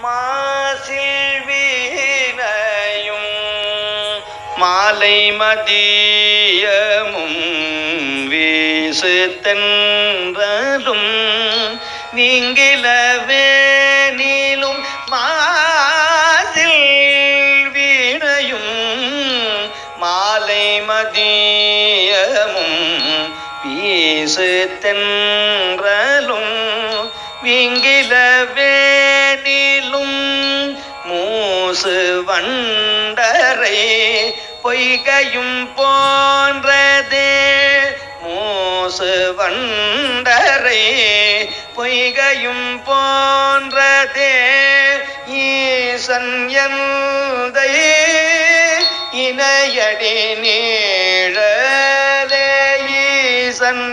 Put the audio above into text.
மாசில் வீணையும் மாலை மதியமும் வீசு தென்றலும் நீங்கிலவேனிலும் மாசில் வீணையும் மாலை மதியமும் வீசு தென்றலும் வீங்கிலவேனிலும் மூசு வண்டரை பொய்கையும் போன்றதே மூசு வண்டரை பொய்கையும் போன்றதே ஈசன் எந்தை இணையடி நீழலே ஈசன்